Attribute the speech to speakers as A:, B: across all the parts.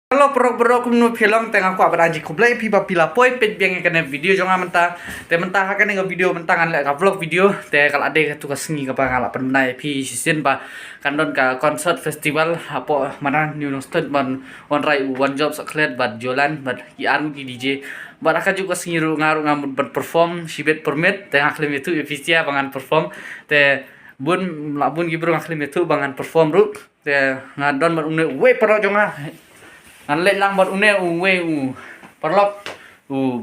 A: Halo bro kumno film tengah aku abad anji kublai pipa pila poi pet biang kena video jonga menta te menta hakan nga video mentangan lek ka vlog video te kal ade tu kasngi ka pangal penai pi season ba kandon ka concert festival apo mana new nosted ban on rai one job saklet bad jolan bad ki anu ki DJ bad aka juga singiru ngaru ngam perform sibet permit tengah klim itu efisia bangan perform te bun labun gibro ngaklim itu bangan perform ru te ngadon ban une we pro jonga ngan lek lang bot une we perlok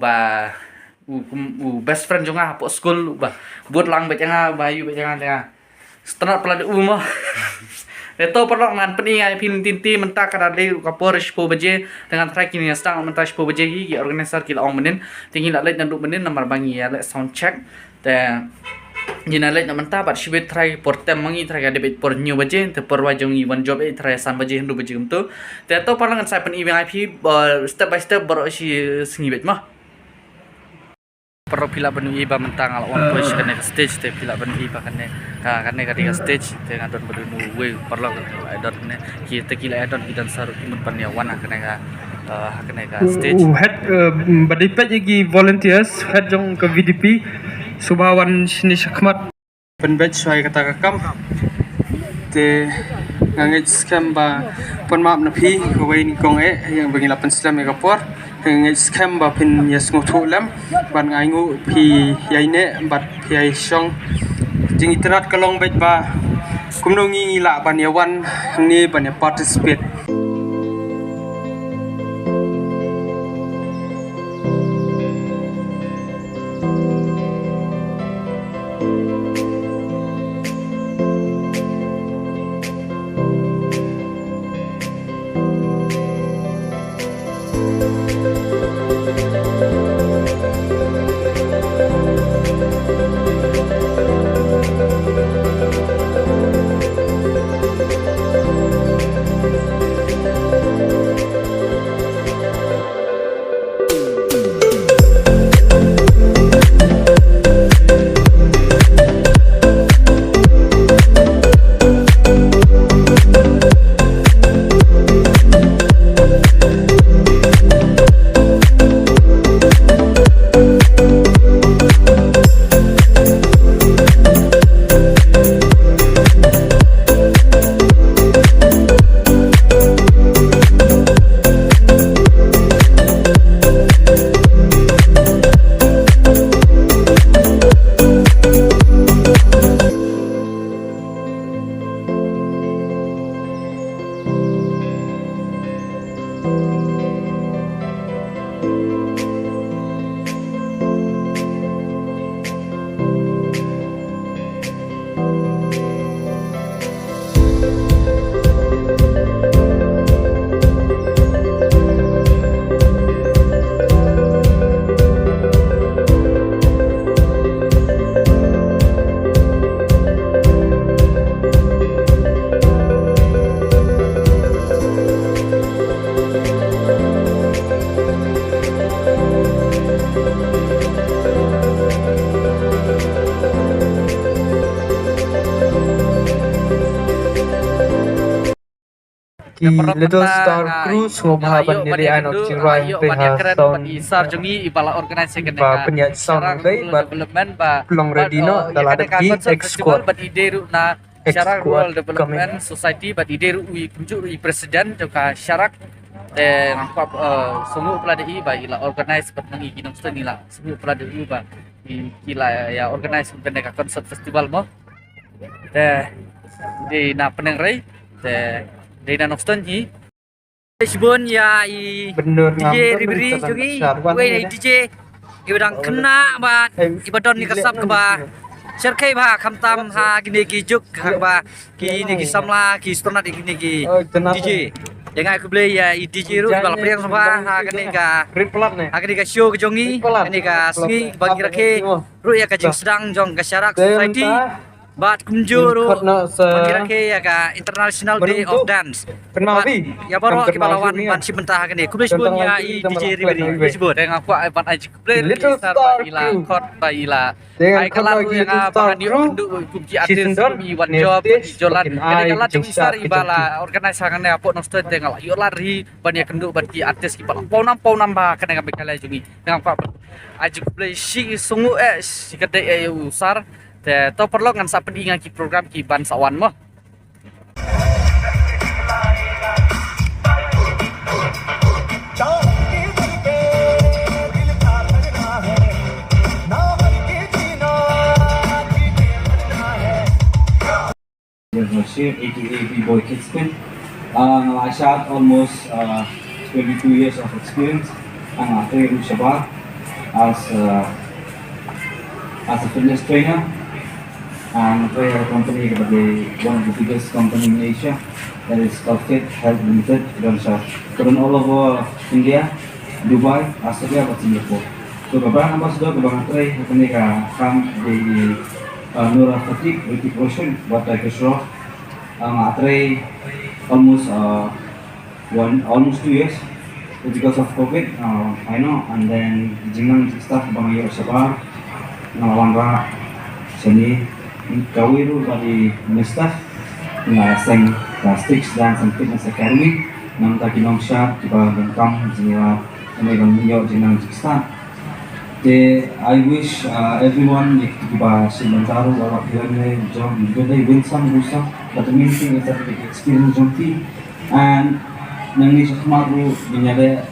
A: ba best friend jonga po school ba buat lang bet janga bayu bet janga tengah setengah pelad mo itu perlok ngan peningai pin tinti mentak kada de kapor spo beje dengan track ini stang mentak spo beje gi organizer kila ong menen tinggi lek nanduk menen nomor bangi ya lek sound check te jina lek nak mentah bat sibet try portem mangi try ada bet por new baje te por wajongi one job try san baje hendu baje umtu te to palangan sai pen IP step by step baro si singi bet mah perlu pila benu iba mentang ala on push kena stage te pila benu iba kena kena stage te ngadon benu we perlu adon kena kita kila adon kidan saru kimun pania wana kena stage
B: head badipet lagi volunteers head jong ke VDP Subawan sini sakmat penbet suai kata kakam te ngangit scam ba pon map na pi kawai ni kong yang bagi 8 slam ya kapor ngangit scam ba pin yes ngotu lam ban ngai ngu pi yai ne bat pi ai song jing itrat kalong bet ba kumno ngi la ban ya wan ni ban ya participate Little Star Cruise ngobahaban diri anak cirai PH sound
A: isar jungi ibala organisasi kena
B: ba penyat sound dai ba
A: development ba
B: pelong redino dalada ki X squad
A: but ideru na syarak rural development society but ideru ui kunjuk ui presiden juga syarak ngapap semua peladai ba ila organize but mengi ginong sten ila semua peladai ba ila ya organize kena concert festival mo di na penengrai dari Danau Stonji, sebun ya DJ Ribri juga, we DJ ibadah kena ba ibadah ni kasap ke ba, serkai ba kamtam ha gini kijuk ba gini kisamla kistornat gini ki DJ, jangan aku beli ya DJ ru balap yang sama ha gini ka, ha gini ka show kejongi, gini ka sengi bagi rakhe ru ya kajing sedang jong kasyarak society. Bat kunjuru
B: Kot na sa
A: Pagkirake ya ka International Day of
B: Barang tu.
A: Dance.
B: Kenal
A: Bat,
B: bi?
A: Ya baru
B: Tam
A: kita lawan
B: kenal
A: ban si mentah kan ni. Kuble sebut
B: Tentang
A: ya
B: lagi
A: i
B: kita
A: DJ
B: malah
A: Ribedi.
B: plan
A: Kuble sebut dengan aku ban aji kuble
B: Little
A: Star
B: Star
A: ila
B: Crew.
A: kot ba ila.
B: Dengan
A: Ai kalar
B: lagi
A: yang
B: Little Star
A: pangan di
B: Crew.
A: kenduk kubji artis
B: Season done.
A: kubi one
B: Next
A: job
B: stage,
A: jolan.
B: makin
A: Jadi
B: ai
A: kalar
B: kucing
A: jeng star
B: star
A: ibala organize sangan apa nostro tengah yolar hi ban ya kenduk ban ki artis ki pau nam ba kan dengan bekala jungi. Dengan pak aji kuble si sungu si kedai usar te to perlu ngan sa pedingan ki program ki ban sawan mo.
C: Bashir, aka B-Boy Kidspin. I shot almost 22 years of experience. I'm a trainer Shabar as a fitness trainer. And I have a company one of the biggest company in Asia that is called Fit Health Limited. Run all over India, Dubai, Australia, and Singapore. So kebanyakan ambassador kebanyakan try mereka kam di Nura Fatih Ritik Roshan buat Kesroh. Try almost 2 years because of COVID. I know, and then jingan staff bang Sabah ngelawan ra seni kawiru dari staff sing Plastics Dance and Fitness Academy nam ta kinong shot tiba bengkam jinga mereka yo jinang staff. I wish everyone if tiba Simantaru awak hirane jom they win some lose some, but the main thing is that they experience jompi and nangi sakmaru binyade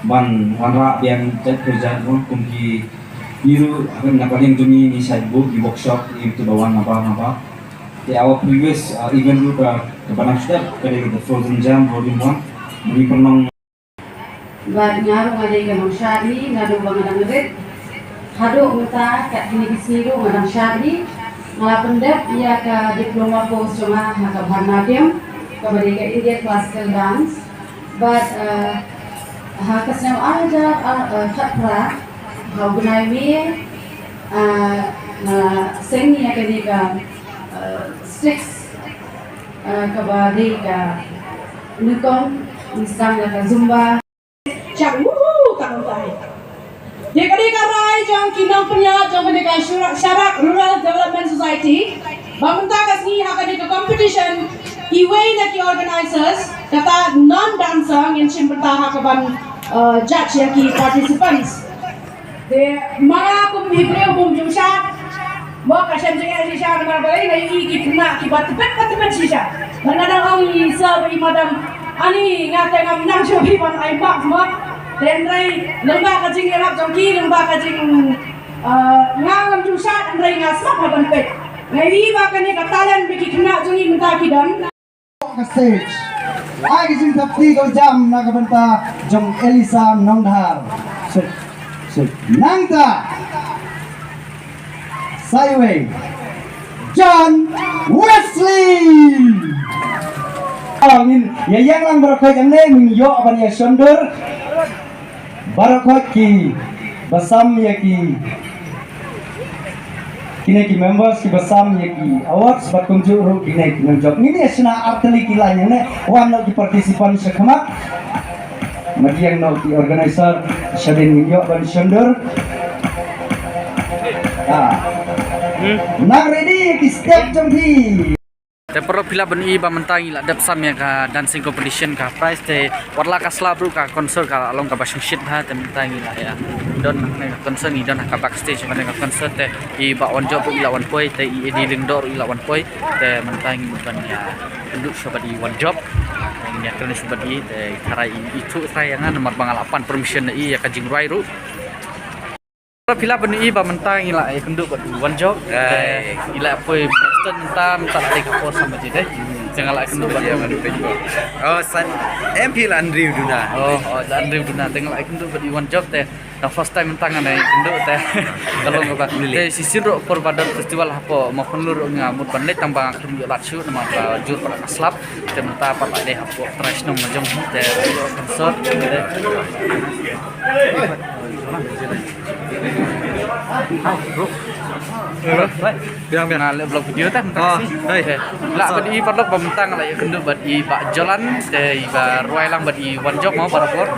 C: ban wanra yang tet kerja pun kumpi biru akan nakaling jumi ni side book di workshop itu bawaan apa our previous event lu ke Banastar kali the Frozen Jam volume 1 ni penong
D: Buat nyaru ngadai ke Bang Syari, ngadu bang ngadang ngedet. Haduk minta kat kini kisiru ngadang Syari. Ngalah pendep ia ke diploma post cuma ke Bharatanatyam, ke Badika India Classical Dance. But kesem aja khatra hau gunai wi sengi ya ke six ke Badika Nukong misang ke Zumba.
E: Chẳng tặng tay. Dia kali karai jang kinang penyat jang mereka syarat Rural Development Society. Bamenta kasih hak ada competition. Iway that the organizers kata non dancer yang cimpenta hak ban judge yang ki participants. De mara kum hibreu bum jumshat. Mau kasih jangan sisa dengan balai lagi ki kena ki bat sisa. Menadang orang isa beri madam ani ngate ngam nang cobi ban ai bak semua. Dan rai lembah kajing erap jongki lembah kajing ngam jusat rai ngasap ban pet. Rai ba kani katalan biki kena jongi minta kidan.
F: Stage. Ai kising tapti ko jam na kabanta jong Elisa Nongdhar. Nangta. Sayway. John Wesley. Amin. Ya yang lang barakoy jang ne min yo aban ya shondur. Barakoy ki basam ya ki kini ki members ki basam ya ki awards bat kunju ro kini ki job ini asna arteli ki lain ne wan no ki partisipan sekhamat magi yang no ki organizer shadin yo ban shondur nang ready ki step jampi.
A: Te perlu bila beni ba mentangi la dap sam ya ka dancing competition ka prize te warla ka slabru ka konser ka along ka basing shit ha te mentangi la ya don ne ka konser ni don ka backstage ka konser te I ba on job ila wan poi te I di lingdor ila wan poi te mentangi ban ya duduk sabadi one job ini akan sabadi te karai itu sayangan nomor bangalapan permission I ya ka jingrai ru bila beni ba mentangi la ya kenduk ba one job ila poi tentang tak take apa sama je deh. Jangan lah kenduk dia madu pejo.
G: Oh, san MP Landry Duna.
A: Oh, Landry Duna. Tengok lah kenduk bagi one job teh. The first time tangan ai kenduk teh. Kalau ngapa teh sisi ro perbadan festival apa mau penlur ngamut bandai tambang kenduk lacu nama jur pada aslap. Teh menta apa pak deh apa trash nong macam teh konsert teh. Hai, bro. biang na vlog video ta la bad i padlok bamtang la kendu bad i ba jalan te ba ruai lang bad i one job mau para por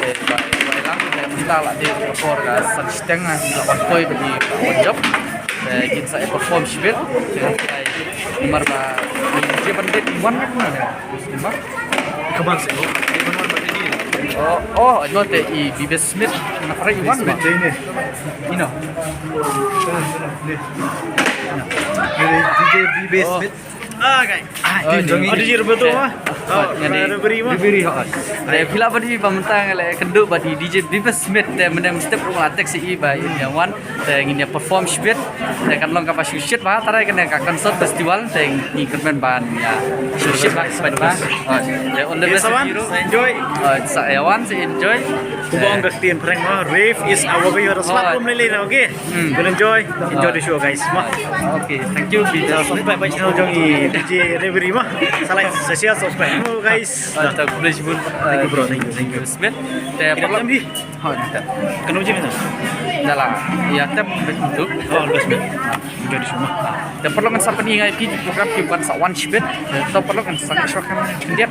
A: te ba ruai lang te minta la de por ga sistem la one point bad i one job te gin sa perform shibet te mar ba je bandit one na ma
G: Kapan sih?
A: oh no te i Bibes Smith na para i one
G: Smith ini.
A: ino
G: DJ BB Smith. Ah, guys. DJ Roberto mah.
A: Diberi hot. Saya bila badi pamantang le kendu badi DJ Bibes Smith te mendem step rumah tek si ba yang one te nginya perform shit te kan long kapal shit ba tarai kan ka concert festival te ni kermen ban ya shit ba sepan ba. Te on the best hero
G: Enjoy.
A: Saya one si enjoy.
G: Kubang gestiin prank mah. Rave is our way. Harus lakum lele, okay? Enjoy the show guys. Mah.
A: Okay, thank you Bibes.
G: Sampai ba channel jong DJ Reverie mah. Salah saya subscribe guys.
A: Tak boleh sebut.
G: Thank you bro, thank you.
A: Smith. Te perlu. Oh, tak.
G: Kenapa je mana?
A: Dalam ya tem bentuk.
G: Oh, lepas ni. Enjoy the show mah.
A: Dan perlu kan sampai ingat di program kiban sa one shibet. Dan perlu kan sangat syok kan dia.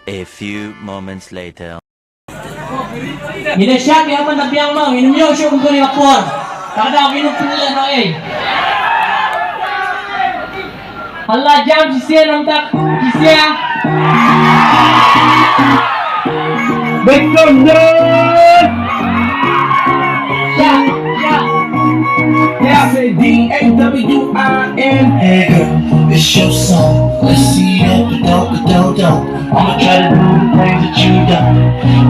H: A few moments later.
I: Minum syak dia apa nak biang mau minum yo syok kau ni lapor. Kadang minum pula no Allah jam sisia nam tak sisia. Betul dah. Syak.
J: S-A-D-A-W-I-N. Hey girl, it's your song. Let's see you don't. I'ma try to do the things that you done.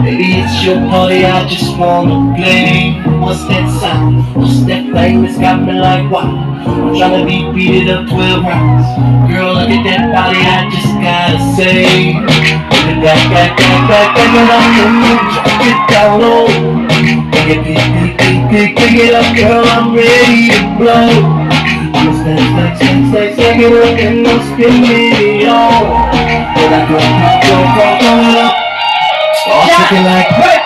J: Maybe it's your party, I just wanna play. What's that sound? What's that thing that's got me like what? I'm tryna beat it up 12 rounds. Girl, look at that body, I just gotta say. Look at that, girl, I'm gonna drop it down low. Pick it up, girl, I'm ready to blow. Just stack it up and I'm spinning it all. Then I go it up. Start looking like what?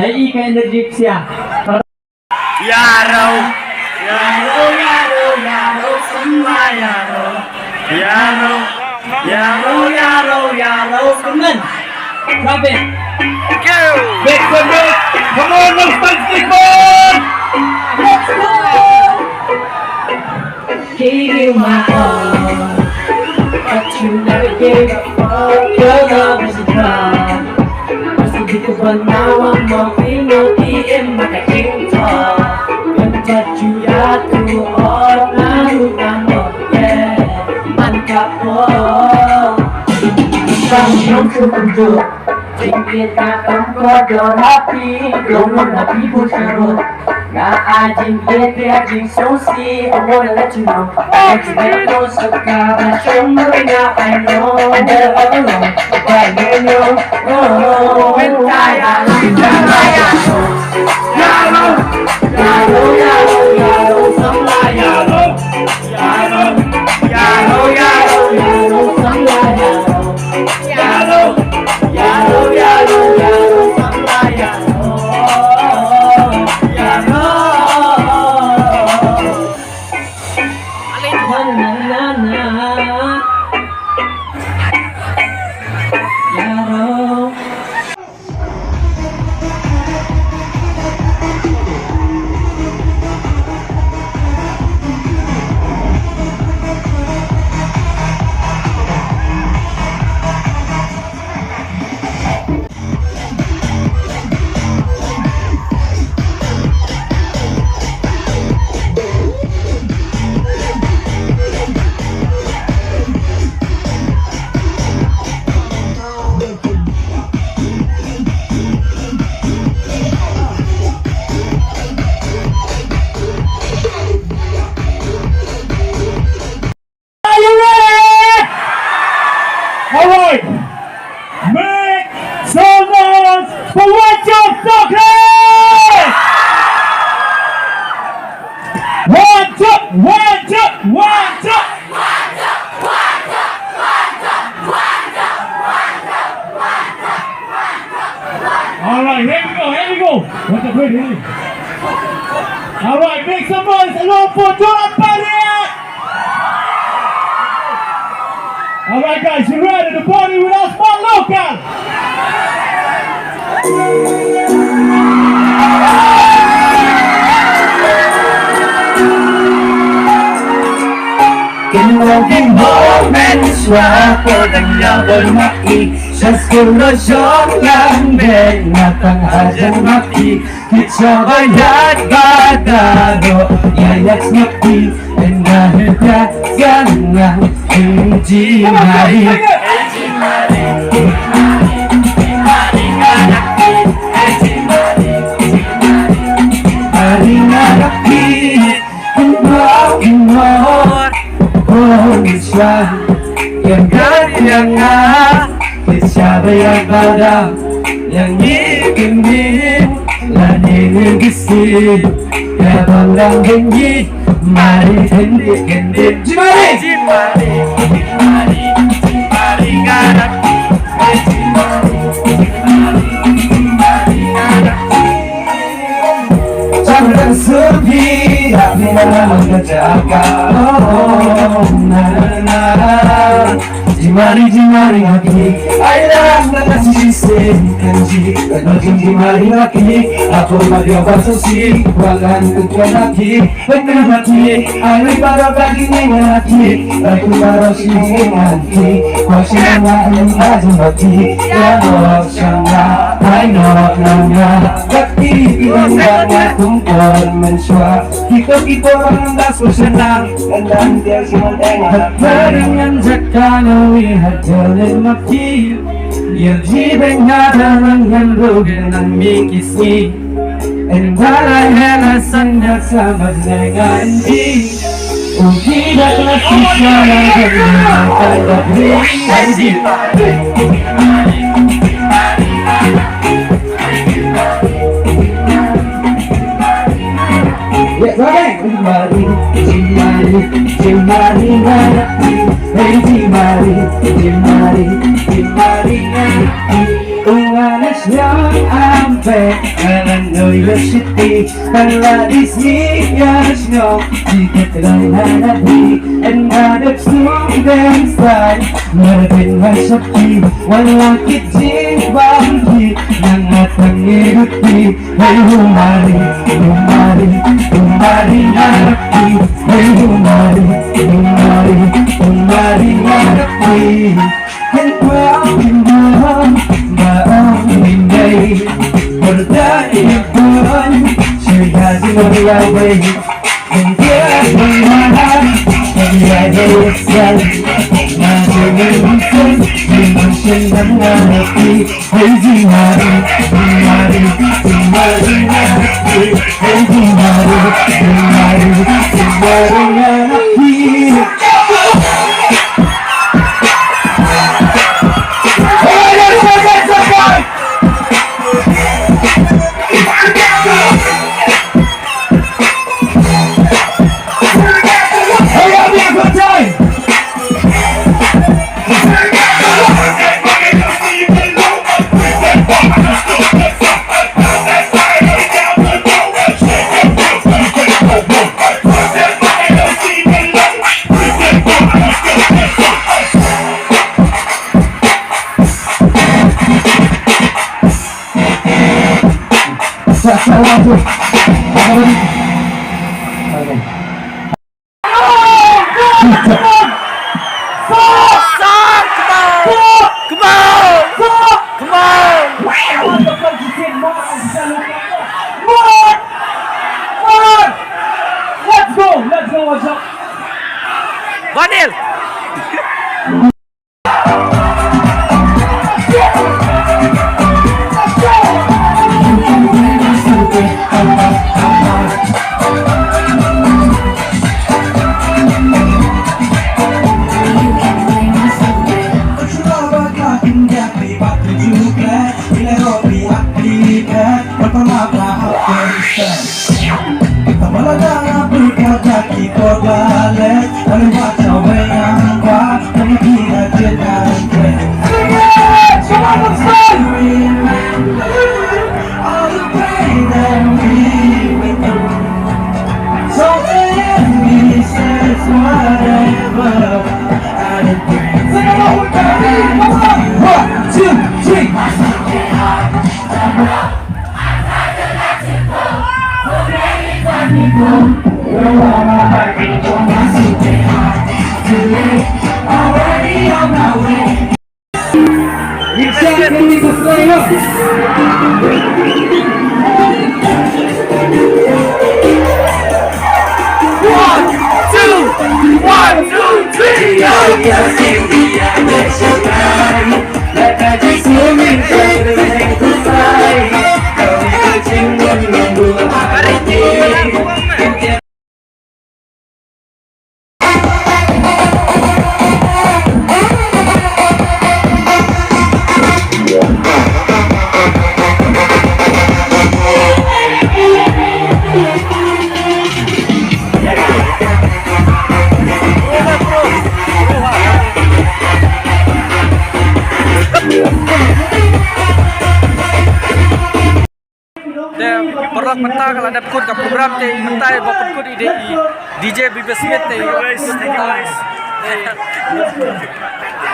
I: Lagi ke energi sia.
G: Yaro, semua yaro.
I: Semen. Rabbit.
G: Go.
I: Back. Come on, let's stick on. Let's go. Give you my all, but you never gave up. Your love is a drug. Di ko ba nawang mawinoti in makakinto Pagpatuya to all narunang mo Man ka po Isang siyang sumunod Tingin kakang kodor happy, don't happy push karot. Nga ajing yete ajing sosi, I wanna let you know. Let you know so kaba shumari na I know. Never alone, but you know. Oh, when kaya yaro, yaro, yaro, yaro, samla yaro, yaro, yaro, yaro, yaro, samla yaro, yaro, yaro, yaro, yaro, samla yaro, yaro. Na na na yaro.
J: Alright, make some noise for what you're talking! One, two, one, two, one, two! Alright, here we go. What's the pretty? Alright, make some noise along for Dora Padilla! Alright guys, you ready to party with us for local?
I: Kinwaging moments wako naglaban maki sa skurasyon lang din natanghajan maki kitsabayad badado yayat maki and nahitagan nga hindi mari yang kalian yang pada yang ingin lani ngisi ya banggang tinggi mari hendi jimari ngarak jangan sedih hati mengejaga Jimari hati Ailah nakasih senji Kenojing jimari hati Aku madio basosi Walan tujuan hati Bener hati Ailah baro kaging hati Aku baro sini hati Kau siapa yang lazim hati Ya Allah sana Aino nanya Hati bilang banyak kumpul mensua Kita orang tak senang Dan dia semua tengah Barengan zakana lihat jalan mati Yang jibeng ada dengan rugen dan mikisi Endala hela sanda sama dengan di Tidak lagi sana dengan kata beri Jimari ngarati Hey Jimari ngarati Unganas yang ampe Alang University Kaladis niyas nyo Dikit lang hanati And hadap student side Merbin masakti Walang kitjing bangki Nangatang iruti Hey humari ngarati Hey humari ngarati And well, baong hindi Berdaiban Sudah dimulai Hindi ako mahal Hindi ay isan Masih minsan
J: menanggapi. Hey Jimari, Jimari, Jimari menanggapi. Hey Jimari, Jimari, Jimari menanggapi.
A: Vanil. Perlu mentah kalau ada pun ke program teh mentah bapak pun ide DJ Bibi Smith teh guys, thank you guys.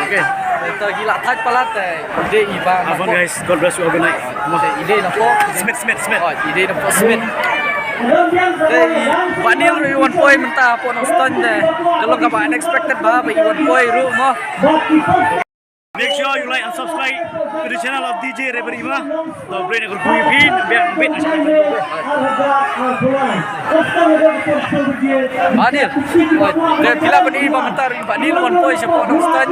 A: Okay, itu gila tight palat teh ide iba.
G: Have fun guys, God bless you all, good night.
A: Ide nampo
G: Smith.
A: Oh, ide nampo Smith. Vanil Iwan Poi mentah pun nonton deh. Kalau nggak unexpected bah, Iwan Poi ru mo.
G: Make sure you like and subscribe to the channel of DJ Reberima. The brain akan kuipin biar bit.
A: Vanil, dia bila beri iba mentar Vanil Iwan Poi siapa nonton.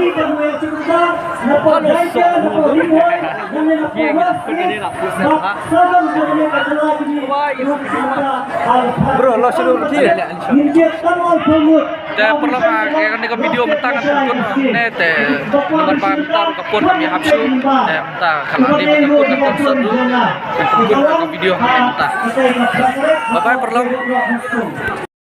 A: Bro, lo sudah dia. Dah perlu kan dengan video mentang pun net nomor pantar kapur kami habsu mentah kalau dia pun konsert tu video mentah. Bye bye perlu.